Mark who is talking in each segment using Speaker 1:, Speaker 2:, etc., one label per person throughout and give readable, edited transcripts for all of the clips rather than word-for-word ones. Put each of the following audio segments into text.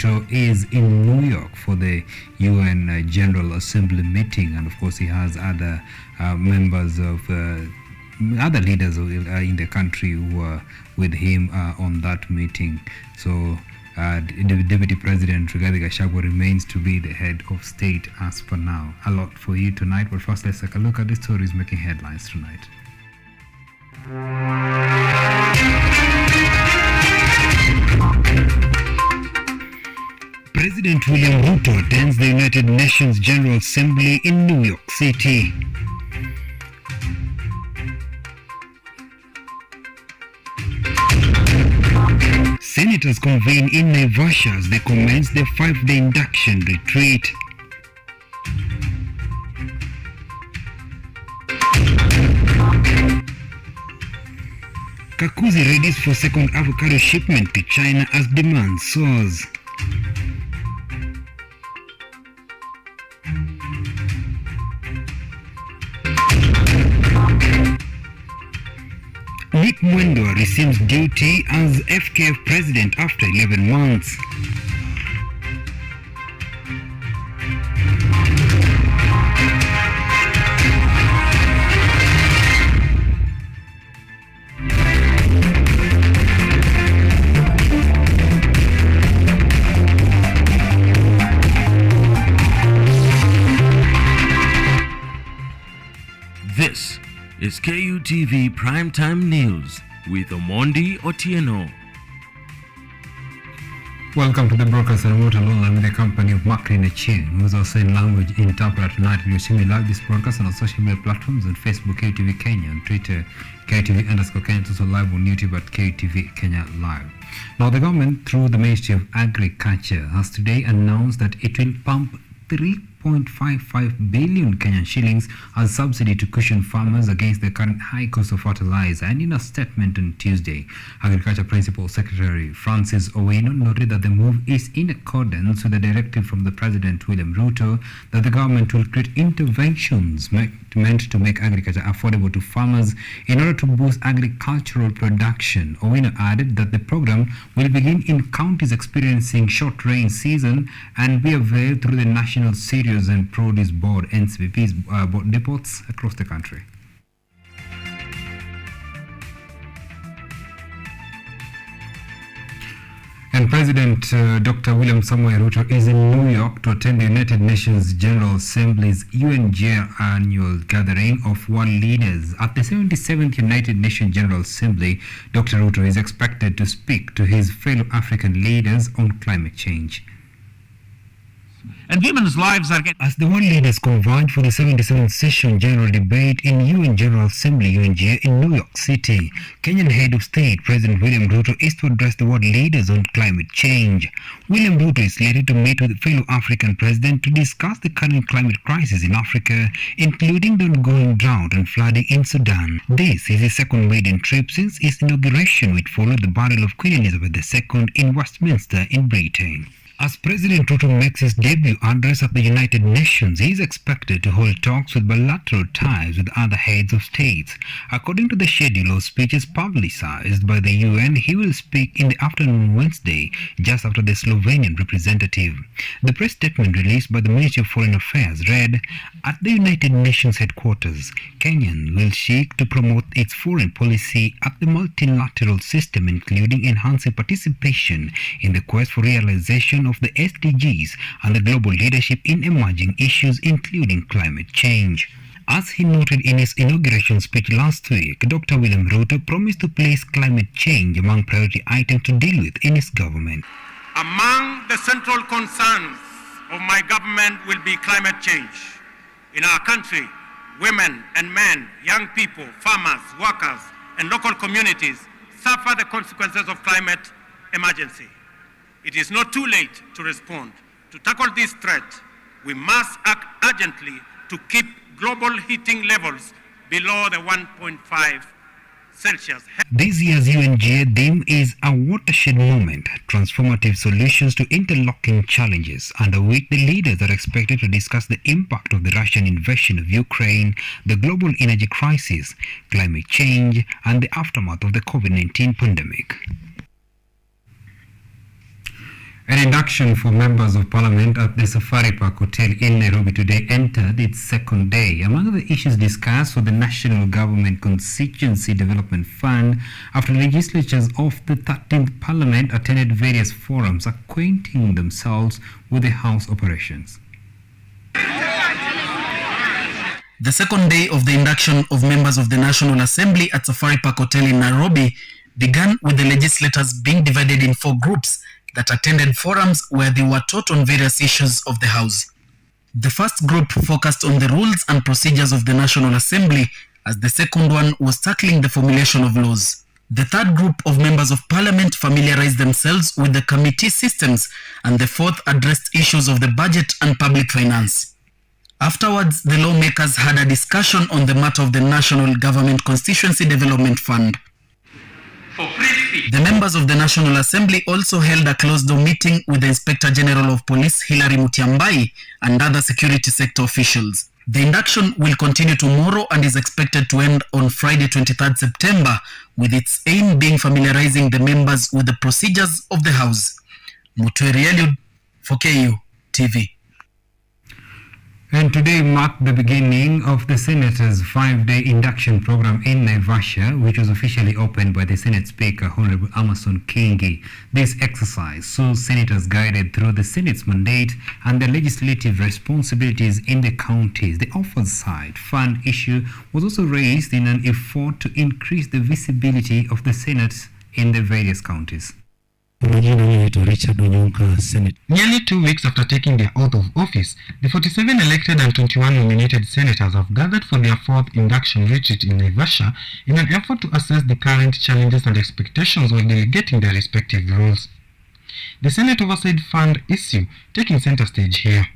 Speaker 1: Ruto is in New York for the UN General Assembly meeting, and of course he has other members of other leaders in the country who are with him on that meeting. So the Deputy President Rigathi Gachagua remains to be the head of state as per now. A lot for you tonight, but first let's take a look at the stories making headlines tonight. President William Ruto attends the United Nations General Assembly in New York City. Senators convene in Naivasha as they commence their 5-day induction retreat. Kakuzi readies for second avocado shipment to China as demand soars. Nick Mwendwa resumes duty as FKF president after 11 months.
Speaker 2: This is KUTV Primetime News with Omondi Otieno.
Speaker 1: Welcome to the broadcast and remote alone. I'm in the company of Makri Nechin, who is also in language interpreter tonight. We'll see me live this broadcast on our social media platforms on Facebook, KUTV Kenya, and Twitter, KUTV_Kenya. It's also live on YouTube at KUTV Kenya Live. Now, the government, through the Ministry of Agriculture, has today announced that it will pump 3.55 billion Kenyan shillings as subsidy to cushion farmers against the current high cost of fertilizer. And in a statement on Tuesday, Agriculture Principal Secretary Francis Owino noted that the move is in accordance with the directive from the President William Ruto that the government will create interventions meant to make agriculture affordable to farmers in order to boost agricultural production. Owino added that the program will begin in counties experiencing short rain season and be availed through the National Cereals and Produce Board (NCP's) board depots across the country. And President Dr. William Samoei Ruto is in New York to attend the United Nations General Assembly's UNGA annual gathering of world leaders. At the 77th United Nations General Assembly, Dr. Ruto is expected to speak to his fellow African leaders on climate change.
Speaker 3: And women's lives are getting...
Speaker 1: As the world leaders converge for the 77th session general debate in UN General Assembly UNGA in New York City, Kenyan head of state President William Ruto is to address the world leaders on climate change. William Ruto is slated to meet with fellow African president to discuss the current climate crisis in Africa, including the ongoing drought and flooding in Sudan. This is his second maiden trip since his inauguration, which followed the burial of Queen Elizabeth II in Westminster in Britain. As President Ruto makes his debut address at the United Nations, he is expected to hold talks with bilateral ties with other heads of states. According to the schedule of speeches publicized by the UN, he will speak in the afternoon Wednesday, just after the Slovenian representative. The press statement released by the Ministry of Foreign Affairs read, "At the United Nations headquarters, Kenya will seek to promote its foreign policy at the multilateral system, including enhancing participation in the quest for realization of the SDGs and the global leadership in emerging issues, including climate change." As he noted in his inauguration speech last week, Dr. William Ruto promised to place climate change among priority items to deal with in his government.
Speaker 3: Among the central concerns of my government will be climate change. In our country, women and men, young people, farmers, workers, and local communities suffer the consequences of climate emergency. It is not too late to respond. To tackle this threat, we must act urgently to keep global heating levels below the 1.5 Celsius.
Speaker 1: This year's UNGA theme is a watershed moment, transformative solutions to interlocking challenges, under which the leaders are expected to discuss the impact of the Russian invasion of Ukraine, the global energy crisis, climate change, and the aftermath of the COVID-19 pandemic. An induction for members of parliament at the Safari Park Hotel in Nairobi today entered its second day. Among the issues discussed were the National Government Constituency Development Fund after legislatures of the 13th Parliament attended various forums acquainting themselves with the House operations.
Speaker 4: The second day of the induction of members of the National Assembly at Safari Park Hotel in Nairobi began with the legislators being divided in 4 groups that attended forums where they were taught on various issues of the House. The first group focused on the rules and procedures of the National Assembly, as the second one was tackling the formulation of laws. The third group of members of Parliament familiarized themselves with the committee systems, and the fourth addressed issues of the budget and public finance. Afterwards, the lawmakers had a discussion on the matter of the National Government Constituency Development Fund. The members of the National Assembly also held a closed-door meeting with the Inspector General of Police, Hilary Mutyambai, and other security sector officials. The induction will continue tomorrow and is expected to end on Friday, 23rd September, with its aim being familiarizing the members with the procedures of the House. Mutweri Eliud for KU TV.
Speaker 1: And today marked the beginning of the Senators' 5-day induction program in Naivasha, which was officially opened by the Senate Speaker, Honorable Amason Kingi. This exercise saw senators guided through the Senate's mandate and their legislative responsibilities in the counties. The oversight fund issue was also raised in an effort to increase the visibility of the Senate in the various counties.
Speaker 5: Nearly 2 weeks after taking their oath of office, the 47 elected and 21 nominated senators have gathered for their 4th induction retreat in Naivasha in an effort to assess the current challenges and expectations while delegating their respective roles. The Senate Oversight Fund issue taking center stage here.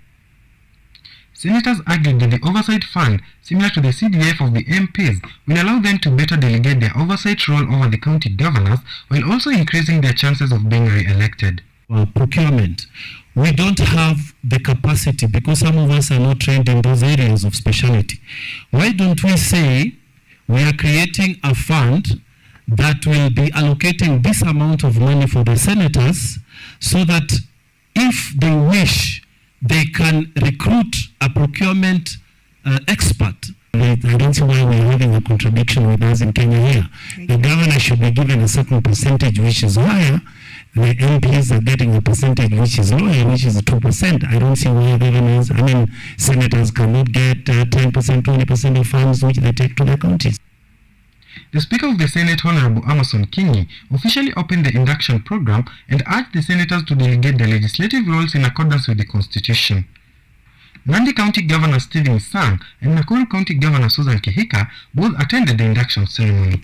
Speaker 5: Senators argued that the Oversight Fund, similar to the CDF of the MPs, will allow them to better delegate their oversight role over the county governors while also increasing their chances of being re-elected.
Speaker 6: Procurement. We don't have the capacity because some of us are not trained in those areas of specialty. Why don't we say we are creating a fund that will be allocating this amount of money for the senators so that if they wish, they can recruit a procurement expert. I don't see why we're having a contradiction with us in Kenya here. The governor should be given a certain percentage which is higher. The MPs are getting a percentage which is lower, which is 2%. I don't see why governors, senators cannot get 10%, 20% of funds which they take to their counties.
Speaker 5: The Speaker of the Senate, Honorable Amason Kingi, officially opened the induction program and urged the senators to delegate their legislative roles in accordance with the Constitution. Nandi County Governor Stephen Sang and Nakuru County Governor Susan Kihika both attended the induction ceremony.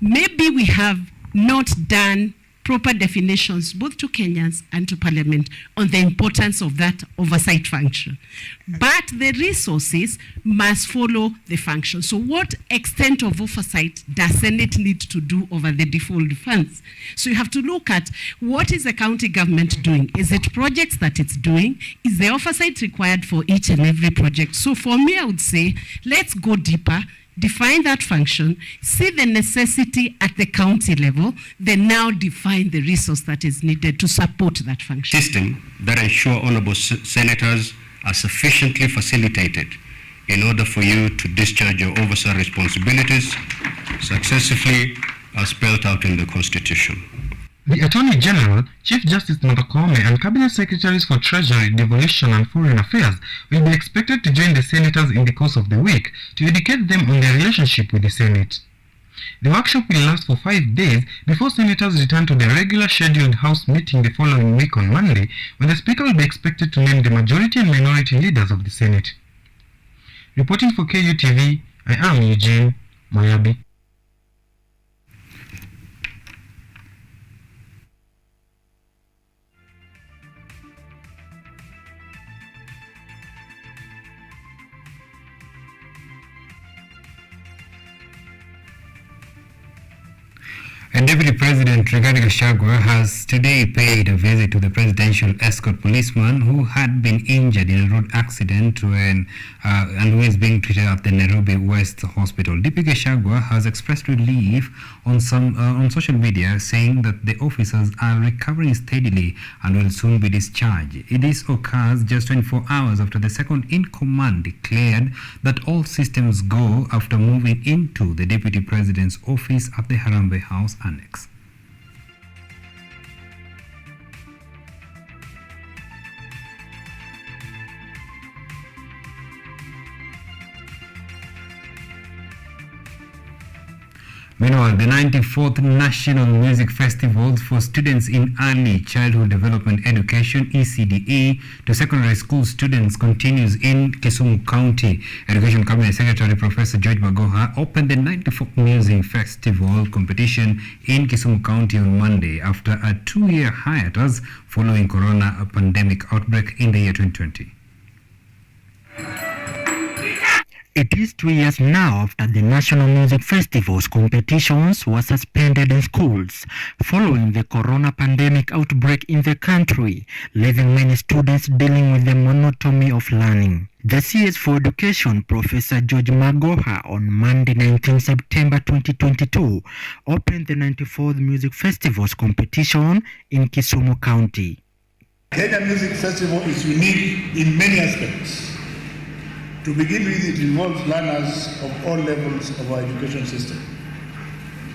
Speaker 7: Maybe we have not done proper definitions both to Kenyans and to Parliament on the importance of that oversight function. But the resources must follow the function. So what extent of oversight does Senate need to do over the default funds? So you have to look at what is the county government doing? Is it projects that it's doing? Is the oversight required for each and every project? So for me, I would say, let's go deeper, define that function, see the necessity at the county level, then now define the resource that is needed to support that function.
Speaker 8: System that ensure honorable senators are sufficiently facilitated in order for you to discharge your oversight responsibilities successfully as spelled out in the Constitution.
Speaker 5: The Attorney General, Chief Justice Martha Koome, and Cabinet Secretaries for Treasury, Devolution and Foreign Affairs will be expected to join the senators in the course of the week to educate them on their relationship with the Senate. The workshop will last for 5 days before senators return to their regular scheduled House meeting the following week on Monday, when the Speaker will be expected to name the majority and minority leaders of the Senate. Reporting for KUTV, I am Eugene Mayabi.
Speaker 1: And Deputy President Rigathi Gachagua has today paid a visit to the presidential escort policeman who had been injured in a road accident and who is being treated at the Nairobi West Hospital. DP Gachagua has expressed relief on social media, saying that the officers are recovering steadily and will soon be discharged. This occurs just 24 hours after the second in command declared that all systems go after moving into the Deputy President's office at the Harambee House Annex. Meanwhile, the 94th National Music Festival for Students in Early Childhood Development Education (ECDE) to secondary school students continues in Kisumu County. Education Cabinet Secretary Professor George Magoha opened the 94th Music Festival competition in Kisumu County on Monday after a 2-year hiatus following corona pandemic outbreak in the year 2020.
Speaker 9: It is 2 years now after the National Music Festival's competitions were suspended in schools following the corona pandemic outbreak in the country, leaving many students dealing with the monotony of learning. The CS for Education, Professor George Magoha, on Monday, 19 September 2022, opened the 94th Music Festival's competition in Kisumu County.
Speaker 10: Kenya Music Festival is unique in many aspects. To begin with, it involves learners of all levels of our education system.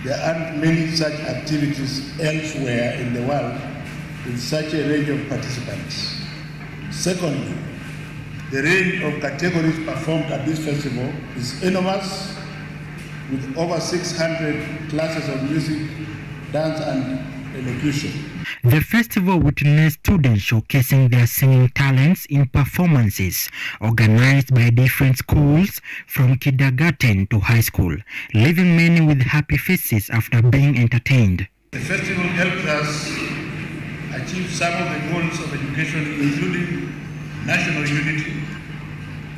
Speaker 10: There aren't many such activities elsewhere in the world with such a range of participants. Secondly, the range of categories performed at this festival is enormous, with over 600 classes of music, dance, and elocution.
Speaker 9: The festival witnessed students showcasing their singing talents in performances organized by different schools from kindergarten to high school, leaving many with happy faces after being entertained.
Speaker 10: The festival helped us achieve some of the goals of education, including national unity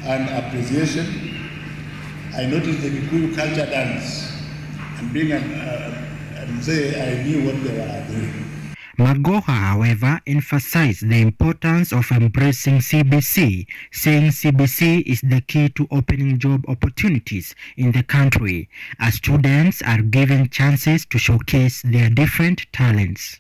Speaker 10: and appreciation. I noticed the Kikuyu culture dance, and being I knew what they were doing.
Speaker 9: Magoha, however, emphasized the importance of embracing CBC, saying CBC is the key to opening job opportunities in the country, as students are given chances to showcase their different talents.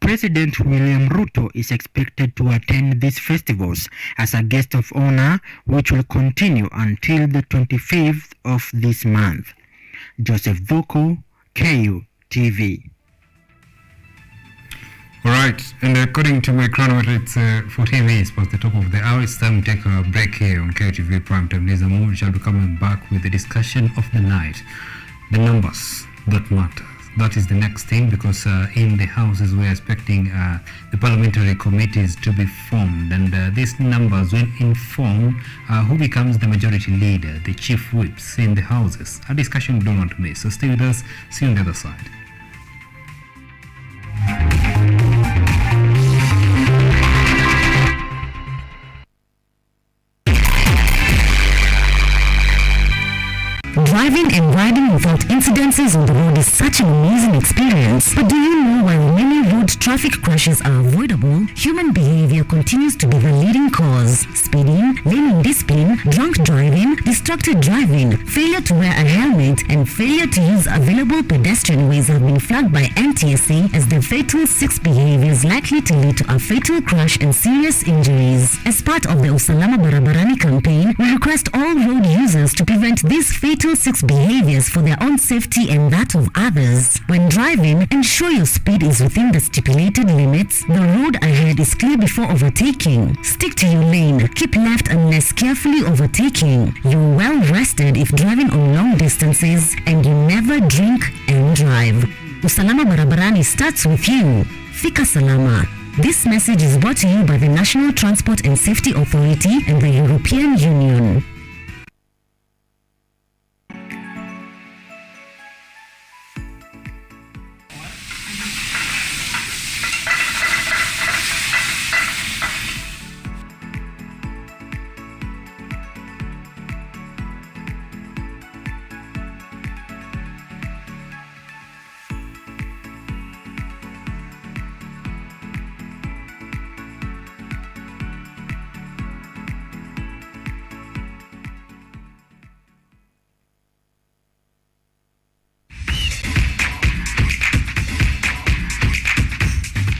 Speaker 9: President William Ruto is expected to attend these festivals as a guest of honor, which will continue until the 25th of this month. Joseph Dhuku, KU TV.
Speaker 1: All right, and according to my chronometer, it's 14 minutes past the top of the hour. It's time to take a break here on KUTV Primetime News. We shall be coming back with the discussion of the night. The numbers that matter. That is the next thing, because in the houses we're expecting the parliamentary committees to be formed, and these numbers, when informed, who becomes the majority leader, the chief whips in the houses. A discussion do not miss. So stay with us. See you on the other side.
Speaker 11: Driving and riding without incidences on the road is such an amazing experience. But do you know while many road traffic crashes are avoidable, human behavior continues to be the leading cause. Speeding, lane indiscipline, drunk driving, distracted driving, failure to wear a helmet, and failure to use available pedestrian ways have been flagged by NTSA as the fatal 6 behaviors likely to lead to a fatal crash and serious injuries. As part of the Usalama Barabarani campaign, we request all road users to prevent these fatal 6 behaviors for their own safety and that of others. When driving, ensure your speed is within the stipulated limits. The road ahead is clear before overtaking. Stick to your lane. Keep left unless carefully overtaking. You're well rested if driving on long distances, and you never drink and drive. Usalama Barabarani starts with you. Fika Salama. This message is brought to you by the National Transport and Safety Authority and the European Union.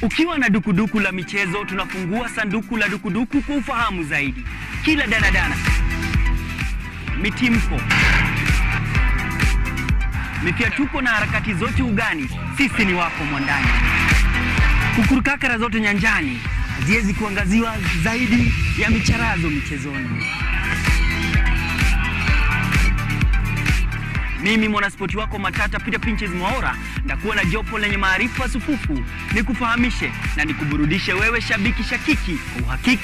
Speaker 12: Ukiwa na dukuduku la michezo, tunafungua sanduku la dukuduku kwa ufahamu zaidi. Kila danadana, mitimko, mifiatuko na harakati zote ugani, sisi ni wako mwandani. Kukurukakara zote nyanjani, haziwezi kuangaziwa zaidi ya micharazo michezoni. Mimi mwanaspoti wako matata Peter Pinches Mwaura ndakuwa na jopo lenye maarifa sufufu, nikufahamishe na nikuburudishe wewe shabiki shakiki kwa uhakiki.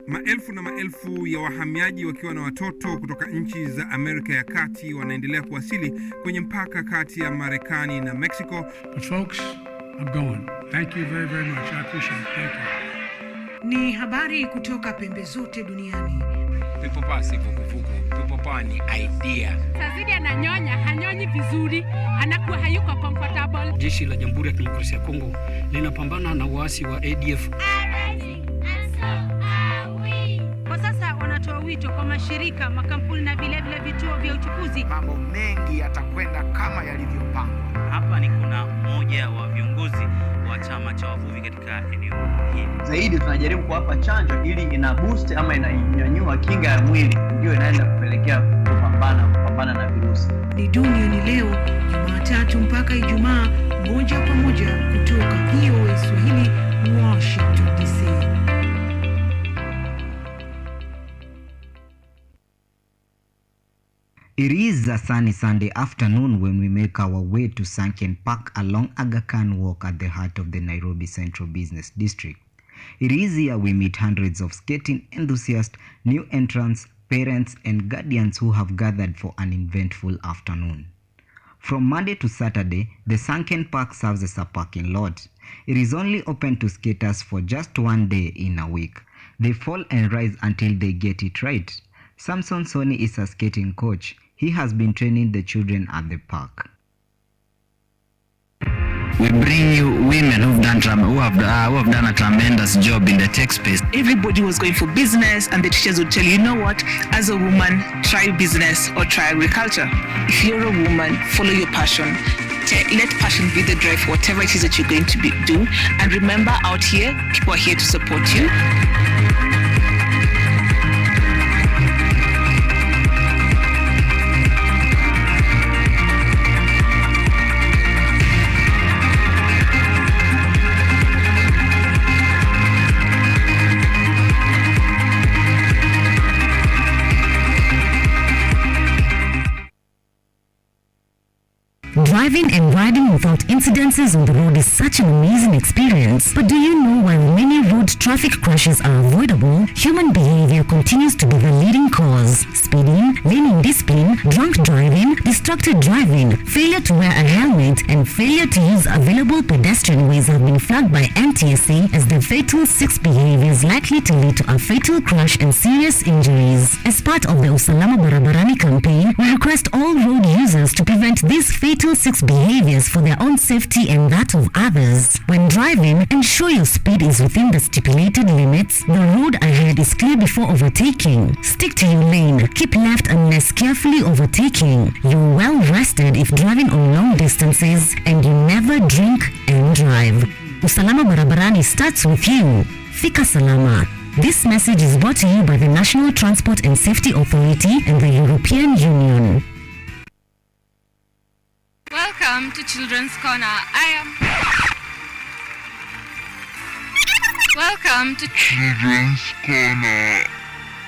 Speaker 13: Maelfu na maelfu ya wahamiaji wakiwa na watoto kutoka nchi za Amerika ya Kati wanaendelea kuwasili kwenye mpaka kati ya Marekani na Mexico.
Speaker 14: But folks, I'm going. Thank you very, very much. I appreciate it. Thank you.
Speaker 15: Ni habari kutoka pembe zote duniani.
Speaker 16: People pass vuguvugu. People pass ni idea.
Speaker 17: Sazidi ananyonya, hanyonyi vizuri, anakuwa hayuko comfortable.
Speaker 18: Jeshi la Jamhuri ya Kidemokrasia ya Kongo linapambana na waasi wa ADF.
Speaker 15: Kwa sasa wanatoa wito kwa mashirika, makampuni na vile vituo vya uchukuzi.
Speaker 16: Mambo mengi yatakwenda kama yalivyopangwa.
Speaker 19: Hapa ni kuna mmoja wa viongozi wa chama cha wavuvi katika eneo hili.
Speaker 20: Zaidi tunajaribu kuwapa chanjo ili ina boost ama inanyanyua kinga ya mwili, ndio inaenda kupelekea kupambana na virusi.
Speaker 15: Ni duniani leo, Jumatatu mpaka Ijumaa, moja kwa moja kutoka VOA Swahili, Washington DC.
Speaker 1: It is a sunny Sunday afternoon when we make our way to Sunken Park along Aga Khan Walk at the heart of the Nairobi Central Business District. It is here we meet hundreds of skating enthusiasts, new entrants, parents and guardians who have gathered for an eventful afternoon. From Monday to Saturday, the Sunken Park serves as a parking lot. It is only open to skaters for just one day in a week. They fall and rise until they get it right. Samson Soni is a skating coach. He has been training the children at the park.
Speaker 21: We bring you women who have done a tremendous job in the tech space.
Speaker 22: Everybody was going for business, and the teachers would tell you, you know what, as a woman, try business or try agriculture. If you're a woman, follow your passion. Let passion be the drive for whatever it is that you're going to do. And remember, out here, people are here to support you.
Speaker 11: Drive Driving and riding without incidences on the road is such an amazing experience. But do you know while many road traffic crashes are avoidable, human behavior continues to be the leading cause. Speeding, lane indiscipline, drunk driving, distracted driving, failure to wear a helmet, and failure to use available pedestrian ways have been flagged by NTSA as the fatal 6 behaviors likely to lead to a fatal crash and serious injuries. As part of the Usalama Barabarani campaign, we request all road users to prevent these fatal 6 behaviors for their own safety and that of others. When driving, ensure your speed is within the stipulated limits. The road ahead is clear before overtaking. Stick to your lane. Keep left unless carefully overtaking. You're well rested if driving on long distances, and you never drink and drive. Usalama Barabarani starts with you. Fika Salama. This message is brought to you by the National Transport and Safety Authority and the European Union.
Speaker 17: Welcome to Children's Corner. Welcome to Children's Corner.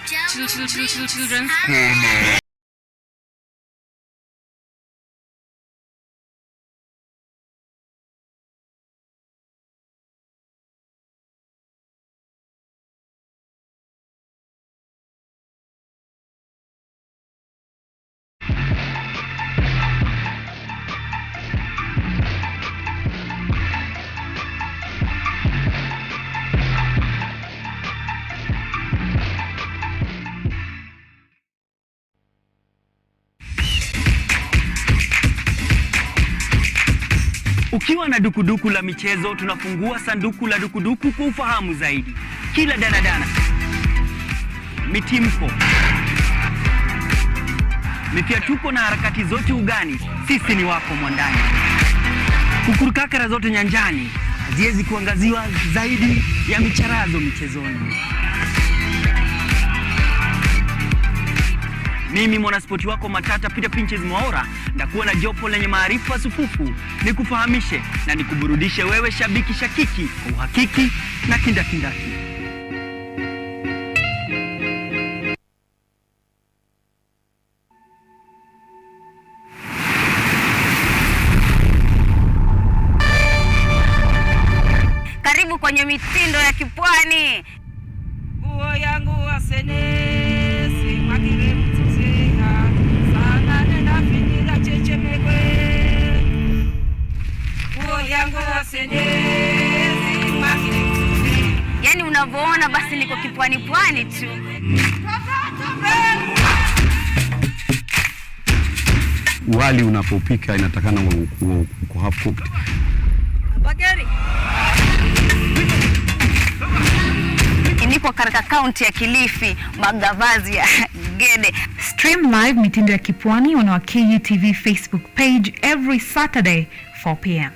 Speaker 17: Children's Corner.
Speaker 12: Ukiwa na dukuduku la michezo, tunafungua sanduku la dukuduku kwa ufahamu zaidi. Kila danadana, mitimko, mifiatuko na harakati zote ugani, sisi ni wako mwandani. Kukurukakara zote nyanjani, haziwezi kuangaziwa zaidi ya micharazo michezoni. Mimi mwanaspoti wako matata Peter Pinches Mwaura ndakuwa na jopo lenye maarifa sufufu, nikufahamishe na nikuburudishe wewe shabiki shakiki kwa uhakiki na kindakindaki.
Speaker 2: Karibu kwenye mitindo ya kipwani.
Speaker 3: Nguo yangu wasenesi magire mtuzeha sana nenda finira chechemekwe. Nguo yangu wasenesi magire mtuzeha.
Speaker 2: Yani unavyoona basi niko kipwani pwani tu.
Speaker 23: Wali unapopika inatakana uko half cooked.
Speaker 2: Bagari. Niko katika kaunti ya Kilifi, magavazi ya Gede.
Speaker 24: Stream live mitindo ya kipwani on our KUTV Facebook page every Saturday 4 p.m.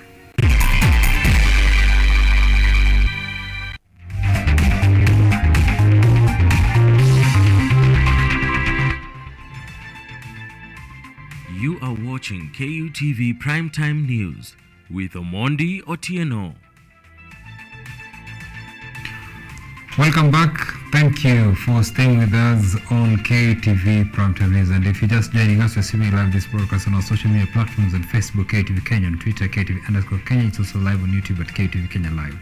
Speaker 25: You are watching KUTV Primetime News with Omondi Otieno.
Speaker 1: Welcome back. Thank you for staying with us on KTV Primetime News. And if you're just joining us, we're streaming live this broadcast on our social media platforms on Facebook, KTV Kenya, on Twitter, KTV_Kenya. It's also live on YouTube at KTV Kenya Live.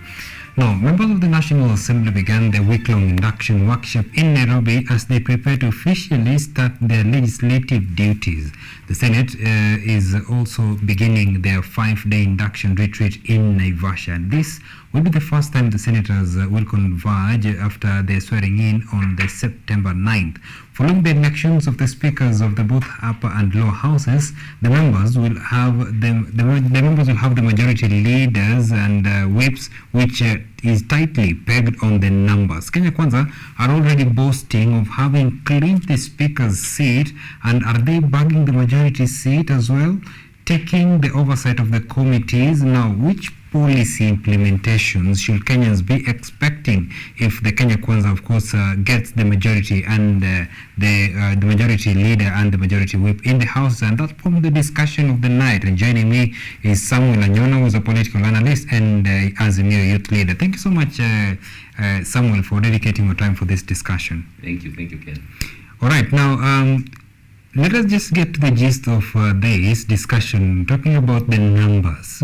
Speaker 1: Now, members of the National Assembly began their week-long induction workshop in Nairobi as they prepare to officially start their legislative duties. The Senate is also beginning their 5-day induction retreat in Naivasha. This will be the first time the senators will converge after their swearing in on the September 9th. Following the elections of the speakers of the both upper and lower houses, the members will have the majority leaders and whips, which is tightly pegged on the numbers. Kenya Kwanza are already boasting of having claimed the speaker's seat, and are they bagging the majority seat as well, taking the oversight of the committees? Now, which policy implementations should Kenyans be expecting if the Kenya Kwanza, of course, gets the majority and the majority leader and the majority whip in the House? And that's from the discussion of the night. And joining me is Samuel Anyona, who is a political analyst and Azimio youth leader. Thank you so much, Samuel, for dedicating your time for this discussion.
Speaker 26: Thank you, Ken.
Speaker 1: All right, now Let us just get to the gist of this discussion, talking about the numbers.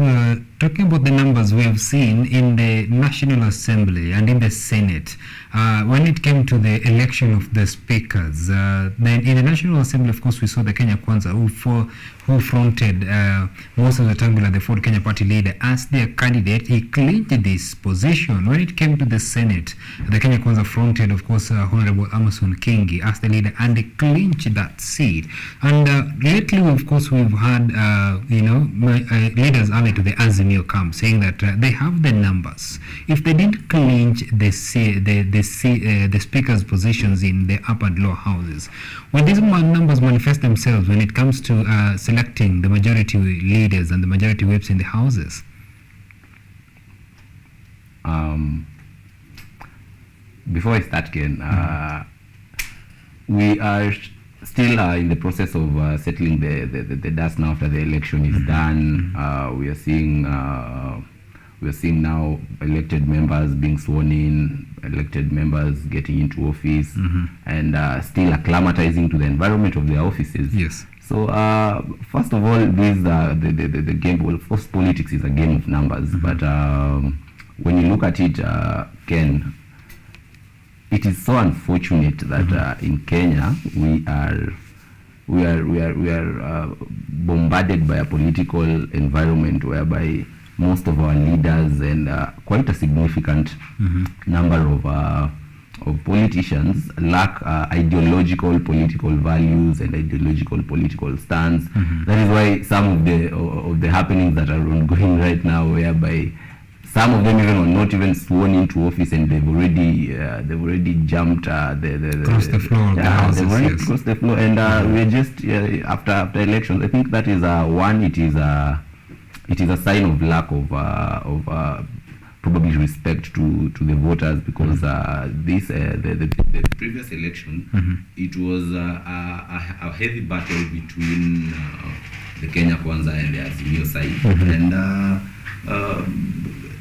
Speaker 1: We have seen in the National Assembly and in the Senate, when it came to the election of the speakers. Then in the National Assembly, of course, we saw the Kenya Kwanza, who fronted Moses Wetangula, the Ford Kenya Party leader, as their candidate. He clinched this position. When it came to the Senate, the Kenya Kwanza fronted, of course, Honorable Amason Kingi as the leader, and they clinched that seat. And lately, of course, we've had leaders allied to the Azimio camp saying that they have the numbers. If they didn't clinch the speaker's positions in the upper and lower houses, will these numbers manifest themselves when it comes to selecting the majority leaders and the majority whips in the houses?
Speaker 4: Before I start, Ken, we are still in the process of settling the dust now after the election is done. We are seeing now elected members being sworn in, elected members getting into office, and still acclimatizing to the environment of their offices.
Speaker 1: Yes.
Speaker 4: So first of all, the game. Well, of course, politics is a game of numbers, but when you look at it, Ken, it is so unfortunate that in Kenya we are bombarded by a political environment whereby most of our leaders and quite a significant number of politicians lack ideological political values and ideological political stance. That is why some of the happenings that are ongoing right now, whereby some of them even are not even sworn into office, and they've already jumped
Speaker 1: across the floor.
Speaker 4: They've already crossed the floor, and we're just after elections. I think that is one. It is a sign of lack of probably respect to the voters, because the previous election, it was a heavy battle between the Kenya Kwanza and the Azimio side, and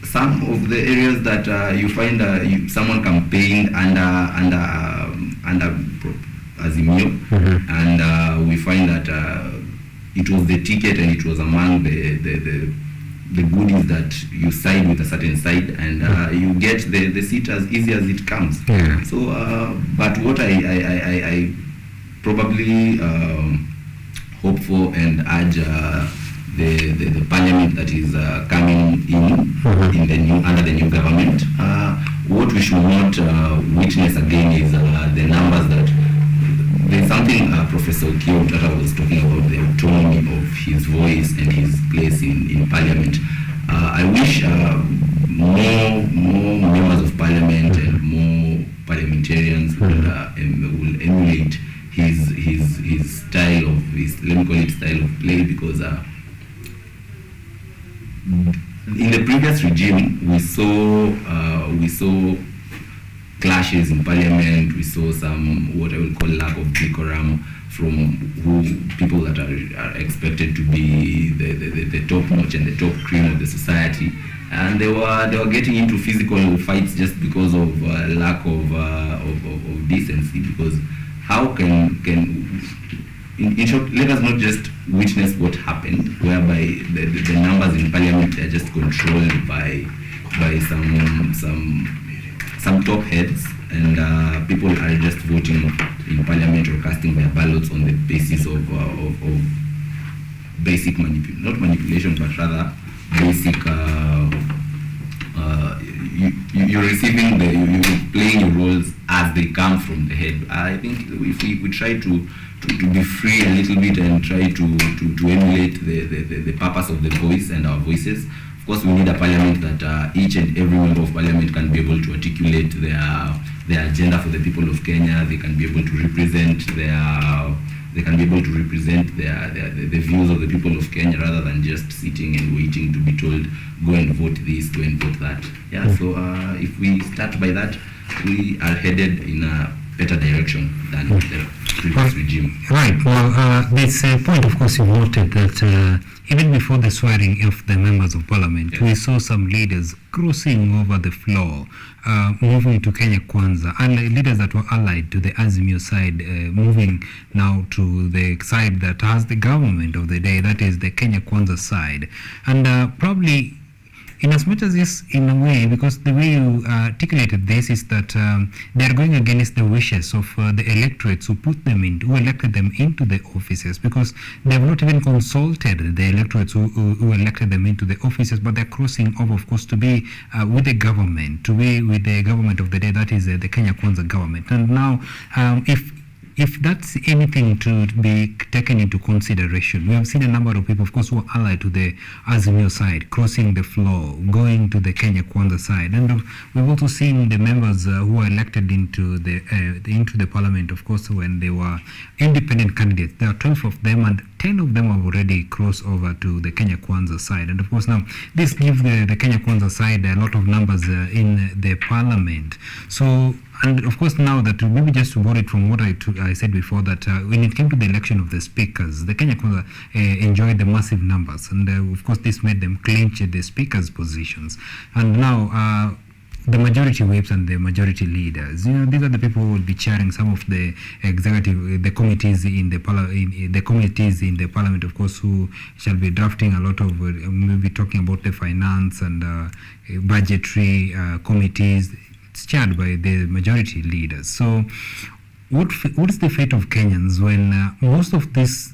Speaker 4: some of the areas that you find someone campaigned under Azimio, and we find that it was the ticket, and it was among the goodies that you side with a certain side, and you get the seat as easy as it comes. So, but what I probably hope for and urge the parliament that is coming in under the new government, what we should not witness again is the numbers that there's something Professor Okiya Omtata was talking about, the autonomy of his voice and his place in parliament. I wish more members of parliament and more parliamentarians will emulate his style of let me call it style of play, because in the previous regime we saw clashes in parliament. We saw some what I will call lack of decorum from people that are expected to be the top notch and the top cream of the society, and they were getting into physical fights just because of lack of decency. Because how can in short, let us not just witness what happened, whereby the numbers in parliament are just controlled by some top heads, and people are just voting in parliament or casting their ballots on the basis of basic not manipulation, but rather basic you're receiving you're playing your roles as they come from the head. I think if we try to be free a little bit and try to emulate the purpose of the voice and our voices. Of course, we need a parliament that each and every member of parliament can be able to articulate their agenda for the people of Kenya. They can be able to represent the views of the people of Kenya, rather than just sitting and waiting to be told, go and vote this, go and vote that. So if we start by that, we are headed in a better direction than the previous regime.
Speaker 1: Right. Well, this point, of course, you noted that even before the swearing of the members of parliament, we saw some leaders crossing over the floor, moving to Kenya Kwanza, and leaders that were allied to the Azimio side, moving now to the side that has the government of the day, that is the Kenya Kwanza side. And probably, in as much as this, in a way, because the way you articulated this is that they are going against the wishes of the electorates who put them in, who elected them into the offices, because they have not even consulted the electorates who elected them into the offices, but they're crossing over, of course, to be with the government, to be with the government of the day, that is the Kenya Kwanza government. And now, if that's anything to be taken into consideration, we have seen a number of people, of course, who are allied to the Azimio side, crossing the floor, going to the Kenya Kwanza side, and we've also seen the members who were elected into the parliament, of course, when they were independent candidates. There are 12 of them, and 10 of them have already crossed over to the Kenya Kwanza side. And of course, now this gives the Kenya Kwanza side a lot of numbers in the parliament. So, and of course, now that maybe just to borrow it from what I said before, that when it came to the election of the speakers, the Kenya Kwanza enjoyed the massive numbers, and of course, this made them clinch the speakers' positions. And now, the majority whips and the majority leaders, these are the people who will be chairing some of the executive, the committees in the committees in the parliament, of course, who shall be drafting a lot of, maybe talking about the finance and budgetary committees. It's chaired by the majority leaders. So, what is the fate of Kenyans when most of these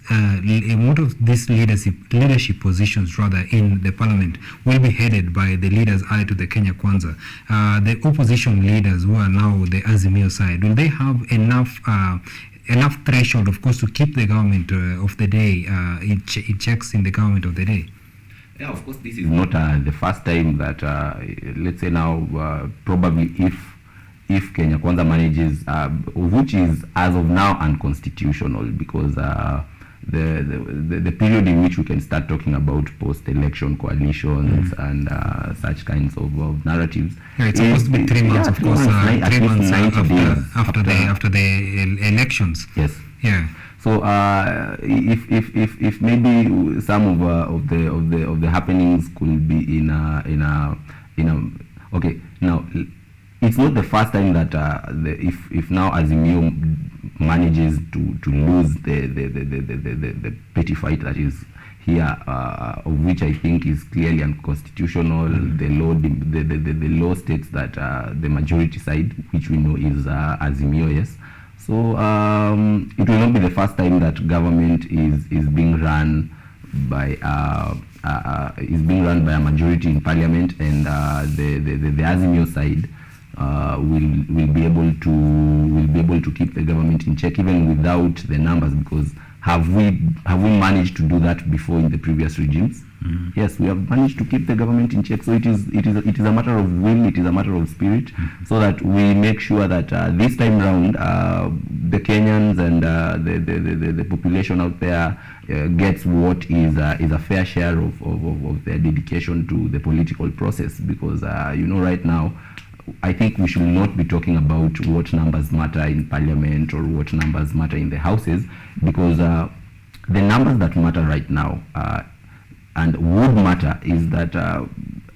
Speaker 1: leadership positions, rather, in the parliament will be headed by the leaders allied to the Kenya Kwanza? The opposition leaders, who are now the Azimio side, will they have enough threshold, of course, to keep the government of the day in checks in the government of the day?
Speaker 4: Yeah, of course, this is not the first time that, let's say now, probably if Kenya Kwanza manages, which is as of now unconstitutional, because the period in which we can start talking about post-election coalitions and such kinds of narratives.
Speaker 1: Yeah, it's supposed to be 3 months, of course, 3 months after the elections.
Speaker 4: Yes.
Speaker 1: Yeah.
Speaker 4: So if maybe some of the happenings could be in a okay, now it's not the first time that if now Azimio manages to lose the petty fight that is here, of which I think is clearly unconstitutional. The law states that the majority side, which we know is Azimio, yes. So it will not be the first time that government is being run by a majority in parliament, and the Azimio side will be able to keep the government in check even without the numbers, because have we managed to do that before in the previous regimes? Yes, we have managed to keep the government in check. So it is a matter of will, it is a matter of spirit, so that we make sure that this time round the Kenyans and the population out there gets what is a fair share of their dedication to the political process. Because right now, I think we should not be talking about what numbers matter in parliament or what numbers matter in the houses, because the numbers that matter right now and would matter is that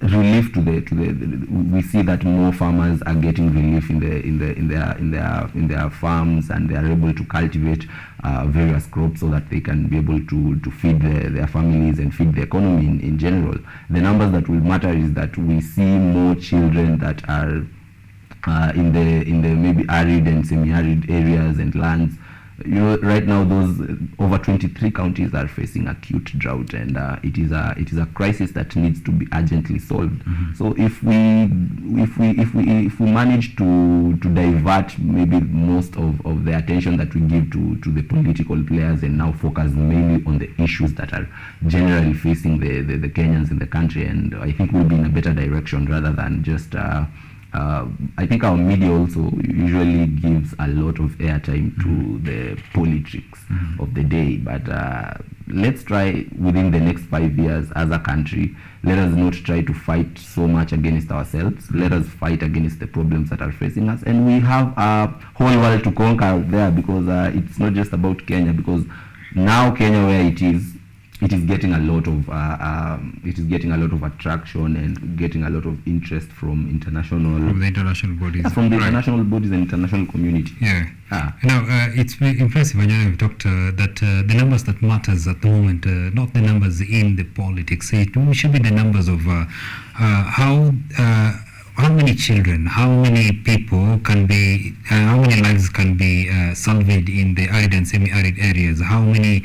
Speaker 4: relief to the we see that more farmers are getting relief in their farms, and they are able to cultivate various crops so that they can be able to feed their families and feed the economy in general. The numbers that will matter is that we see more children that are in the maybe arid and semi-arid areas and lands. Right now those over 23 counties are facing acute drought, and it is a crisis that needs to be urgently solved. So if we manage to divert maybe most of the attention that we give to the political players, and now focus mainly on the issues that are generally facing the Kenyans in the country, and I think we'll be in a better direction rather than just I think our media also usually gives a lot of airtime to the politics of the day, but let's try within the next 5 years as a country, let us not try to fight so much against ourselves. Let us fight against the problems that are facing us, and we have a whole world to conquer out there, because it's not just about Kenya, because now Kenya, where it is getting a lot of attraction and getting a lot of interest from
Speaker 1: the international bodies,
Speaker 4: from the international bodies and international community.
Speaker 1: Now it's very impressive when you talked that the numbers that matters at the moment, not the numbers in the politics. It should be the numbers of how many children, how many people can be, how many lives can be salvaged in the arid and semi-arid areas, how many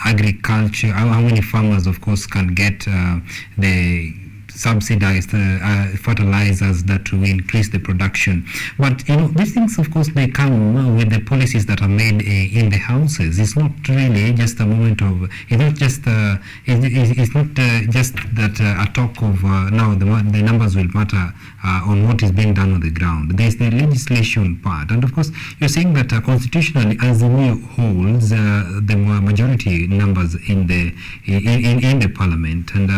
Speaker 1: agriculture, how many farmers, of course, can get the subsidized fertilizers that will increase the production. But these things, of course, they come with the policies that are made in the houses. It's not really just a moment of, it's not just it's not just that a talk of now the numbers will matter on what is being done on the ground. There's the legislation part, and of course you're saying that constitutionally Azimio holds the majority numbers in the parliament, and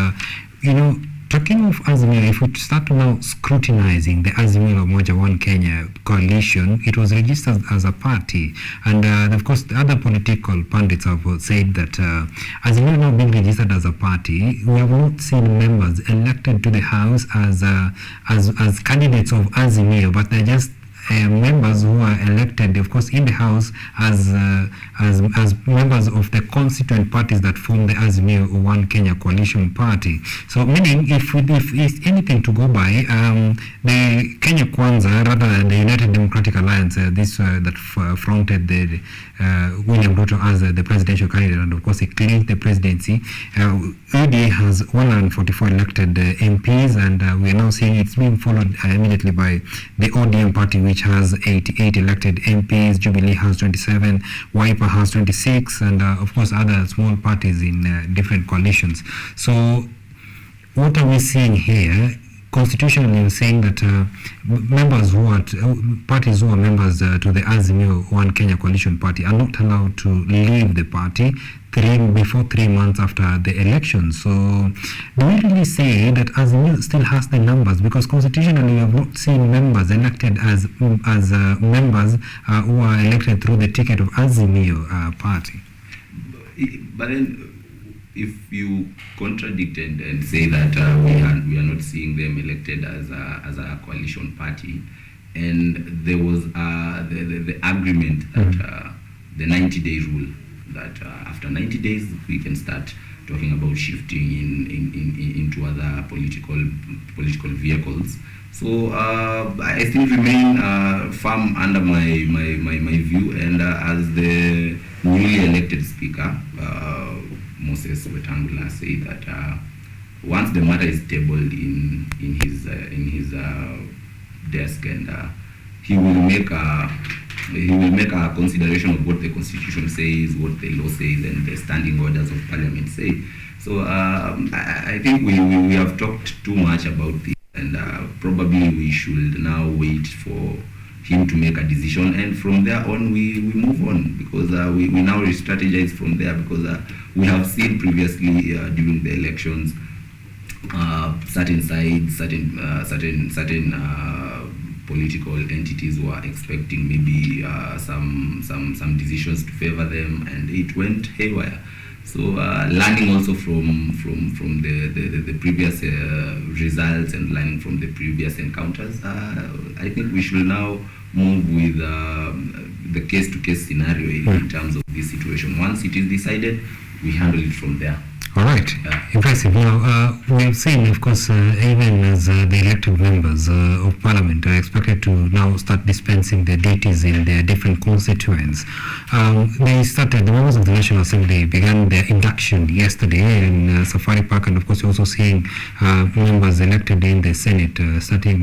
Speaker 1: talking of Azimio, if we start now scrutinizing the Azimio la Umoja One Kenya coalition, it was registered as a party, and of course the other political pundits have said that Azimio now being registered as a party, we have not seen members elected to the House as candidates of Azimio, but they're just members who are elected, of course, in the House as members of the constituent parties that form the Azimio One Kenya Coalition Party. So, meaning, if it's anything to go by, the Kenya Kwanza, rather than the United Democratic Alliance, that fronted the William Ruto as the presidential candidate, and of course he claimed the presidency. UDA has 144 elected MPs, and we are now seeing it's being followed immediately by the ODM party, which has 88 elected MPs. Jubilee has 27, Wiper has 26, and of course other small parties in different coalitions. So what are we seeing here? Constitutionally, you're saying that members who are parties who are members to the Azimio One Kenya Coalition Party are not allowed to leave the party before 3 months after the election. So do we really say that Azimio still has the numbers? Because constitutionally, we have not seen members elected as members who are elected through the ticket of Azimio party.
Speaker 4: But then, if you contradict and say that we are not seeing them elected as a coalition party, and there was the agreement that the 90-day rule, that after 90 days we can start talking about shifting into other political vehicles. So I still remain firm under my view, and as the newly elected speaker, Moses Wetangula, say that once the matter is tabled in his desk, and he will make a consideration of what the Constitution says, what the law says, and the standing orders of Parliament say. So I think we have talked too much about this, and probably we should now wait for him to make a decision, and from there on we move on, because we now re-strategize from there, because we have seen previously during the elections certain sides, certain political entities were expecting maybe some decisions to favor them, and it went haywire. So learning also from the previous results, and learning from the previous encounters, I think we should now move with the case-to-case scenario in terms of this situation. Once it is decided, we handle it from there.
Speaker 1: All right, impressive. Now, we have seen, of course, even as the elected members of Parliament are expected to now start dispensing their duties in their different constituents. The members of the National Assembly began their induction yesterday in Safari Park, and of course, you're also seeing members elected in the Senate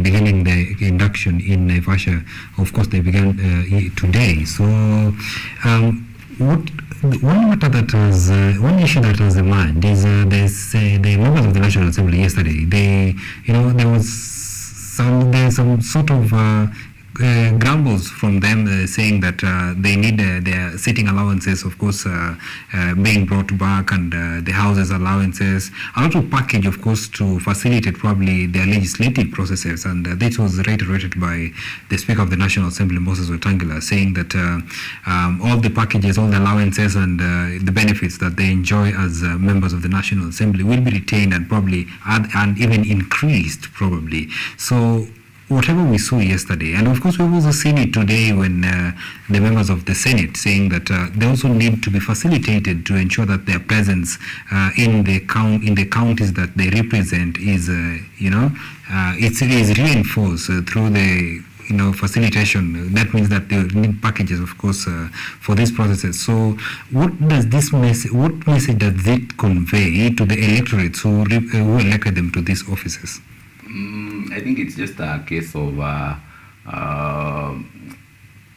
Speaker 1: beginning the induction in Naivasha. Of course, they began today. So, one issue that has emerged is the members of the National Assembly yesterday. There was there's some sort of grumbles from them saying that they need their sitting allowances, of course, being brought back, and the houses allowances, a lot of package, of course, to facilitate probably their legislative processes. And this was reiterated by the Speaker of the National Assembly, Moses Wetangula, saying that all the packages, all the allowances and the benefits that they enjoy as members of the National Assembly will be retained and probably and even increased probably. So whatever we saw yesterday, and of course we've also seen it today when the members of the Senate saying that they also need to be facilitated to ensure that their presence in the counties that they represent is it is reinforced through the facilitation. That means that they need packages, of course, for these processes. So what message does it convey to the electorates who elected them to these offices?
Speaker 4: I think it's just a case of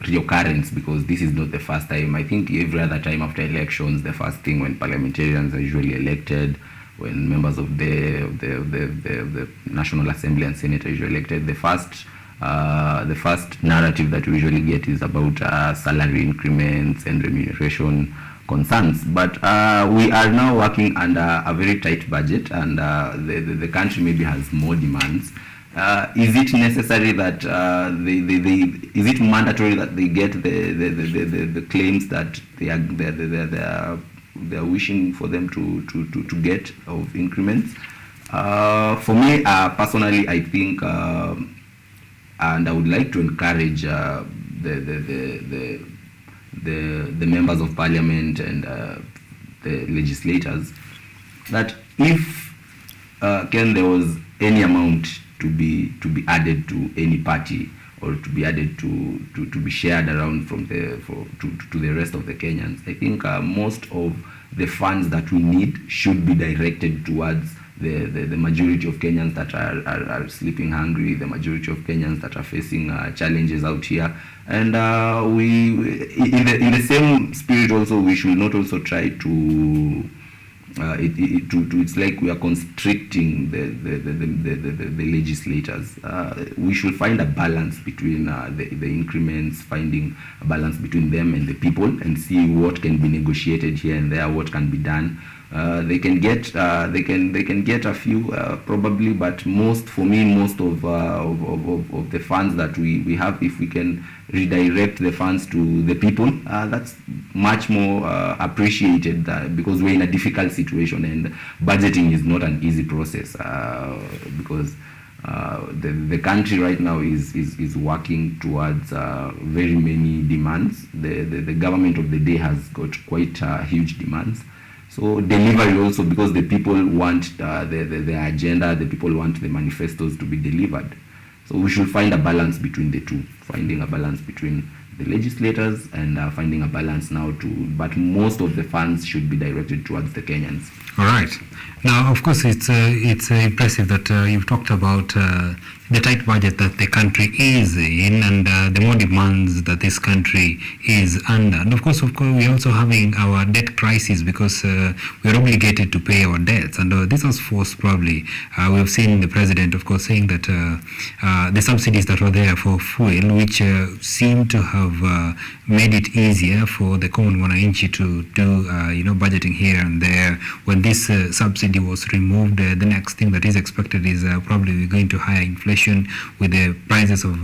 Speaker 4: reoccurrence, because this is not the first time. I think every other time after elections, the first thing when parliamentarians are usually elected, when members of the National Assembly and Senate are usually elected, the first narrative that we usually get is about salary increments and remuneration concerns. But we are now working under a very tight budget, and the country maybe has more demands. Is it necessary that is it mandatory that they get the claims that they are wishing for them to get of increments? For me personally, I think, and I would like to encourage the members of parliament and the legislators that if there was any amount to be added to any party, or to be added to be shared around to the rest of the Kenyans, I think most of the funds that we need should be directed towards the majority of Kenyans that are sleeping hungry, the majority of Kenyans that are facing challenges out here. And we in the same spirit also, we should not also try to it's like we are constricting the legislators. We should find a balance between the increments, finding a balance between them and the people, and see what can be negotiated here and there, what can be done. They can get a few probably, but most of the funds that we have, if we can redirect the funds to the people, that's much more appreciated, because we're in a difficult situation, and budgeting is not an easy process, because the country right now is working towards very many demands. The government of the day has got quite huge demands. So delivery also, because the people want the agenda, the people want the manifestos to be delivered. So we should find a balance between the two, finding a balance between the legislators and finding a balance now but most of the funds should be directed towards the Kenyans.
Speaker 1: All right. Now, of course, it's impressive that you've talked about the tight budget that the country is in, and the more demands that this country is under. And of course, we're also having our debt crisis, because we're obligated to pay our debts. And this was forced probably. We've seen the president, of course, saying that the subsidies that were there for fuel, which seem to have made it easier for the common mwananchi to do, budgeting here and there. When this subsidy was removed, the next thing that is expected is probably we're going to higher inflation, with the prices of